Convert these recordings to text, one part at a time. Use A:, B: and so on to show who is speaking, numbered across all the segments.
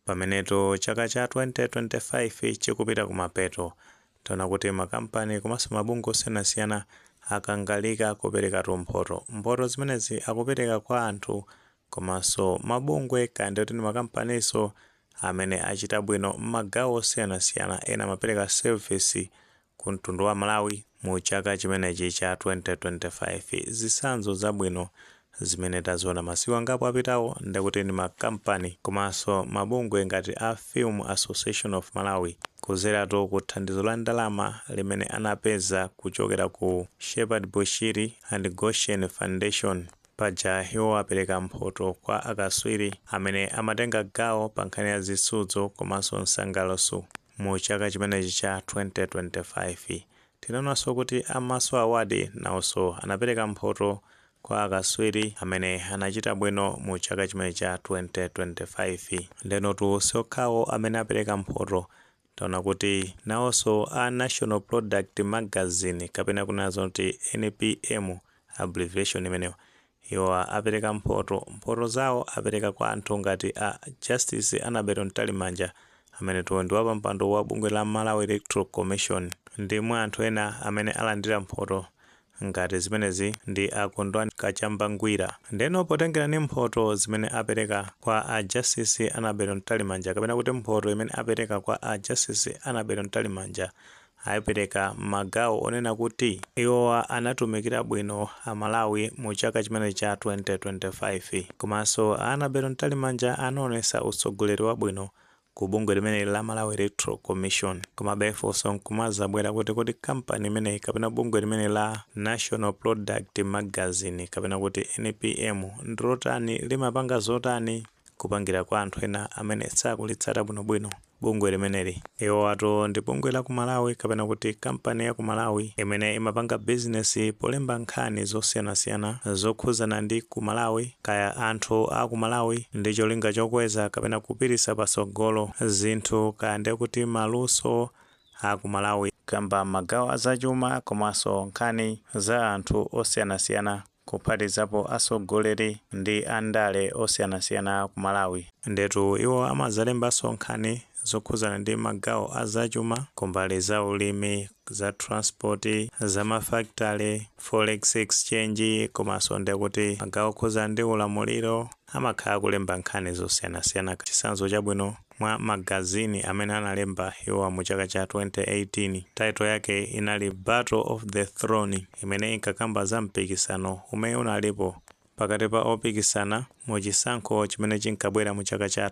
A: pameneto chaka cha 2025 chikupita kumapeto. Tona kuti makampani komanso mabungwe osiyanasiyana akangalika kupereka mphotho zimenezi akupereka kwa anthu komanso mabungwe kandi kuti makampaniso amene achita bwino m'magawo osiyanasiyana ena amapereka service ku mtundu wa Malawi mu chaka chimenechi cha 2025. Zitsanzo zabwino zimene taziona masiku angapo apitawo ndakuti ndi makampani komanso mabungwe ngati a Film Association of Malawi kuzeratu ku thandizo la ndalama limene anapeza kuchokera ku Shepherd Bushiri and Goshen Foundation. Paja iwo apereka mphotho kwa akatswiri amene amatenga gawo pa nkhani ya zisudzo komanso nsangalaso mu chaka chimenechi cha 2025. Tinaonanso kuti amaso awadi nawonso anapereka mphotho kwa akatswiri amene anachita bwino mu chaka chimenechi cha 2025. Ndenotu sokhawo amene apereka mphotho taona kuti nawonso a National Product Magazine kapena kunazo kuti NPM abbreviation imeneyo iwo apereka mphotho zawo apereka kwa anthu ngati a Justice Annabel Ntalimanja amene ndi wapampando wa bungwe la Malawi Electoral Commission. Ndi mwa anthu ena amene alandira mphotho ngati zimenezi ndi Akondwani Kachambangwira. Ndeno potengera ni mphotho zimene apereka kwa a Justice Annabel Ntalimanja kapena kuti mphotho imene apereka kwa a Justice Annabel Ntalimanja ayipereka magawo onena kuti iwowa anatumikira bwino a Malawi mu chaka chimene cha 2025. Komanso Annabel Ntalimanja anaonesa utsogoleri wabwino ku bungwe limene la Malawi Electoral Commission. Komabe fonso nkumazabwera kuti kampani imene kapena bungwe limene la National Product Magazine kapena kuti NPM ndilotani limapanga zotani kupangira kwa anthu ena amene sakulitsata bwinobwino bungwe limeneli. Iwo ato ndi bungwe la ku Malawi kapena kuti kampani ya ku Malawi imene imapanga business polemba nkhani zosiyanasiyana zokhuzana ndi ku Malawi kaya anthu a ku Malawi ndi cholinga chokweza kapena kupititsa patsogolo zinthu kaya ndi kuti maluso a ku Malawi kamba magawo azachuma komanso nkhani za anthu osiyanasiyana kuphatikizapo atsogoleri ndi andale osiyanasiyana ku Malawi. Ndetu iwo amazalembanso nkhani zokhuzana ndi magawo azachuma kumbali za ulimi, za transport, za mafactory, forex exchange komanso ndekuti magawo okhuzana ndi ulamuliro amakhala kulemba nkhani zosiyanasiyana. Chitsanzo chabwino mwa magazini amene analemba iwo mu chaka cha 2018 title yake inali Battle of the Throne imene inkakamba za mpikisano umene unalipo pakati pa opikisana mu chisankho chimene chinkabwera mu chaka cha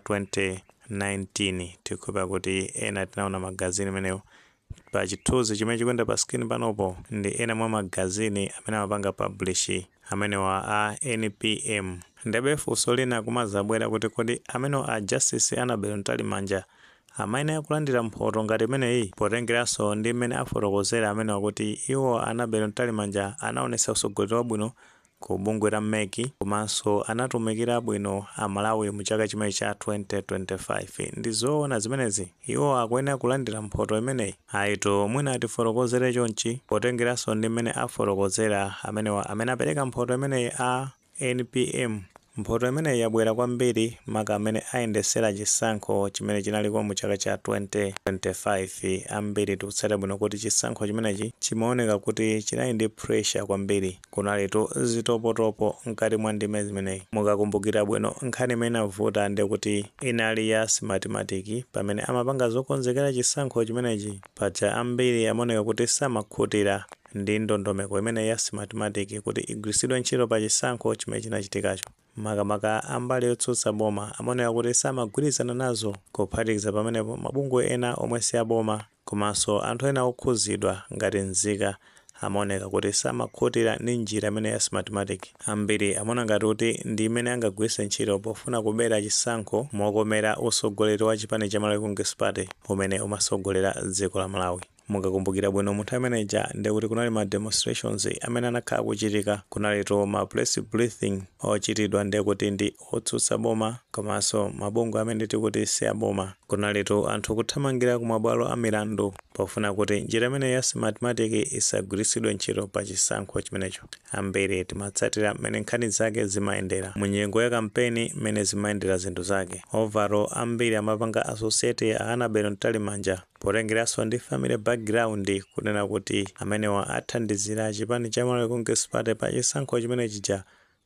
A: 2019. Tikupa kuti ena tinaona magazini meneyo pa chithunzi chimene chikuenda pa screen panopo ndi ena mwa magazini amene amapanga publish amene wa a NPM. Ndebe funso lina kumazabwera kuti kodi amene a Justice Annabel Ntalimanja amayenera kulandira mphotho ngati imeneyi potengeranso ndi mmene afotokozera amene wakuti iwo Annabel Ntalimanja anaonesa utsogoleri wabwino ku bungwe la MEC komanso anatumikira bwino a Malawi mu chaka chimene cha 2025. Ndi zoona zimenezi iwo akuyenera kulandira mphotho imeneyi. Aito mwina atifotokozere chonchi potengeranso ndi mmene afotokozera amene apereka mphotho imeneyi a NPM. Mphotho imeneyi yabwera kwambiri maka amene ayendesera chisankho chimene chinaliko mu chaka cha 2025. Ambiri tikutsata bwino kuti chisankho chimenechi chimaoneka kuti chinali ndi pressure kwambiri, kunalitu zitopotopo mkati mwa ndime zimeneyi. Mukakumbukira bwino nkhani imene inavuta ndi kuti inali ya mathematics pamene amapanga zokonzekera chisankho chimenechi paja ambiri amaoneka kuti samakhutira ndi ndondomeko imene ya mathematics kuti igwiritsidwe ntchito pa chisankho chimene chinachitikacho. Makamaka ambali yotsutsa boma amaoneka kuti samagwirizana nazo kuphatikiza pamenepo mabungwe ena omwe si aboma komanso anthu ena okhuzidwa ngati nzika amaoneka kuti samakhutira ndi njira imene ya mathematics. Ambiri amaona ngati kuti ndi imene angagwiritse ntchito pofuna kubera chisankho mokomera utsogoleri wa chipani cha Malawi Congress Party umene umatsogolera dziko la Malawi. mukakumbukira bwino munthu ameneja ndekuti kunali ma demonstrations amene anakhala kuchitika, kunalito ma press briefing ochitidwa ndekuti ndi otsutsa boma komanso mabungwe amene tikuti si aboma. Kunalito anthu kuthamangira ku mabwalo a milandu pofuna kuti njira imene ya smartmatic isagwiritsidwe ntchito pa chisankho chimenecho. Ambiri timatsatira mmene nkhani zake zimayendera mu nyengo ya kampeni mmene zimayendera zinthu zake. Overall ambiri amapanga associate a Annabel Ntalimanja potengeranso ndi family background kunena kuti amenewa athandizira chipani cha Malawi Congress Party pa chisankho chimene chija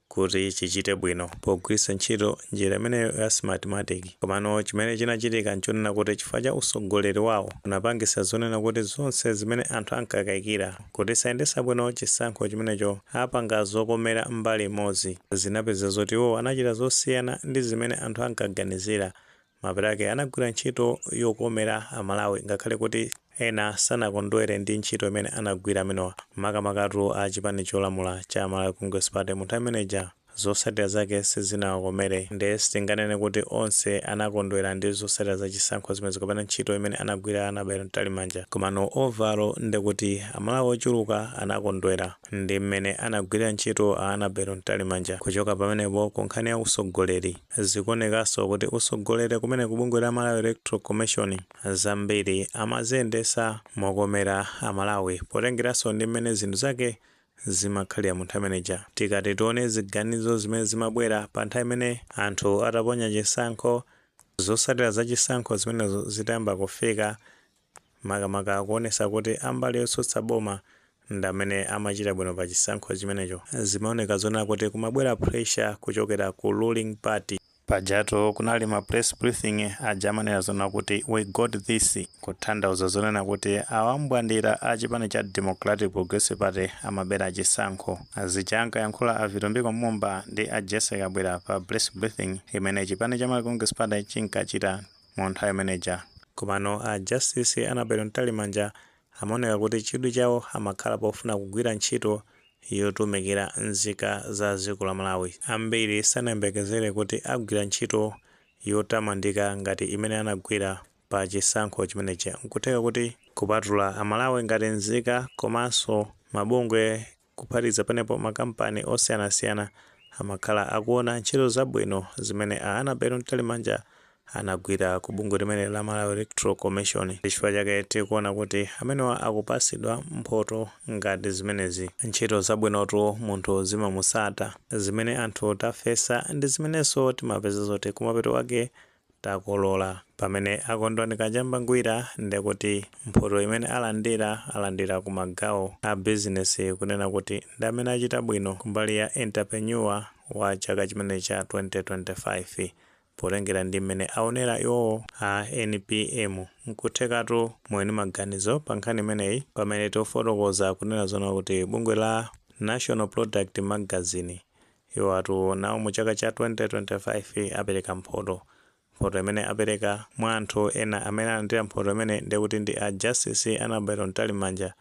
A: kuti chichite bwino pogwiritsa ntchito njira imeneyo ya smartmatic. Komano chimene chinachitika nchonena kuti chifukwa cha usogoleri wawo unapangisa zonena kuti zonse zimene anthu ankakayikira kuti sayendesa bwino chisankho chimenecho apanga zokomera mbali imodzi. Zinapeza zoti iwo anachita zosiyana ndi zimene anthu ankaganizira. Maperake anagwira ntchito yokomera Amalawi ngakhale kuti ena sanakondwere ndi ntchito imene anagwira amenewa. Makamakatu a chipani cholamula cha Malawi Congress Party munthu ameneja zotsatira zake sizinawakomere. Ndiye sitinganene kuti onse anakondwera ndi zotsatira za chisankho zimene kapena ntchito imene anagwira Annabel Ntalimanja. Komano overall ndekuti Amalawi ochuluka anakondwera ndi mmene anagwira ntchito a Annabel Ntalimanja. Kuchoka pamenepo ku nkhani ya usogoleri zikuonekanso kuti usogoleri kumene kubungwe la Malawi Electoral Commission zambiri amaziyendesa mokomera Amalawi potengeranso ndi mmene zinthu zake zimakhalira munthu ameneja. Tikati tione ziganizo zimene zimabwera pa nthawi imene anthu ataponya chisankho, zotsatira za chisankho zimene zitayamba kufika, makamaka kuonesa kuti ambali otsutsa boma ndi amene amachita bwino pa chisankho chimenecho. Zimaoneka zonena kuti kumabwera pressure kuchokera ku ruling party. Pajato kunali ma press briefing ajamanena zonena kuti we got this, kutanthauza zonena kuti awambwandira a chipani cha Democratic Progressive Party amabera chisankho. Azichanka yankhula a Vitombiko Mumba ndi a Jesse Kabwera pa press briefing imene chipani cha Malawi Congress Party chinkachita mu nthawi imeneja. Komano a Justice Annabel Ntalimanja amaoneka kuti chidwi chawo amakhala pofuna kugwira ntchito yotumikira nzika za dziko la Malawi. Ambiri sanayembekezere kuti agwira ntchito yotamandika ngati imene anagwira pa chisankho chimenechi. Nkuteka kuti kupatula Amalawi ngati nzika komanso mabungwe kuphatikiza panepo makampani osiyanasiyana amakhala akuona ntchito zabwino zimene a Annabel Ntalimanja anagwira ku bungwe limene la Malawi Electoral Commission. Chifukwa chake tikuona kuti amenewa akupasidwa mphoto ngati zimenezi. Ntchito zabwinotu munthu zimamusata, zimene anthu tafesa ndi zimenenso timapeza zoti kumapeto wake takolola. Pamene akondwanika Jambangwira ndekuti mphoto imene alandira ku magawo a business kunena kuti ndi amene achita bwino kumbali ya entrepreneur wa chaka chimene cha 2025. Potengera ndi mmene aonera iwo a NPM. Nkuthekatu mweni maganizo pa nkhani imeneyi pamene tofotokoza kunena zona kuti bungwe la National Product Magazine iwo atu nawo mu chaka cha 2025 apereka mphoto imene apereka mwa anthu ena amene alandira mphoto imene ndekuti ndi a Justice Annabel Ntalimanja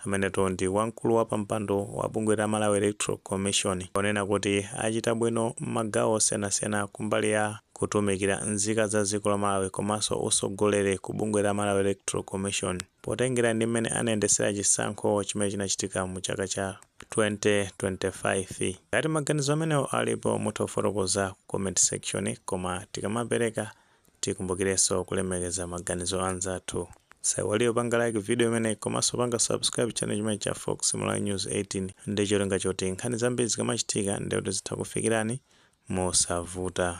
A: amene ndi wamkulu wa pampando wa bungwe la Malawi Electoral Commission. Onena kuti achita bwino magawo osiyanasiyana kumbali ya kutumikira nzika za dziko la Malawi komanso usogoleri ku bungwe la Malawi Electoral Commission. Potengera ndi mmene anayendesera chisankho chimene chinachitika mu chaka cha 2025. Ngati maganizo amenewo alipo mutafotokoza comment section, koma tikamapereka tikumbukirenso kulemekeza maganizo anzathu. Saiwaliyo panga like video imene komanso panga subscribe channel chimene cha Fox Malawi News 18 ndi cholinga choti nkhani zambiri zikamachitika ndi kuti zitha kufikirani mosavuta.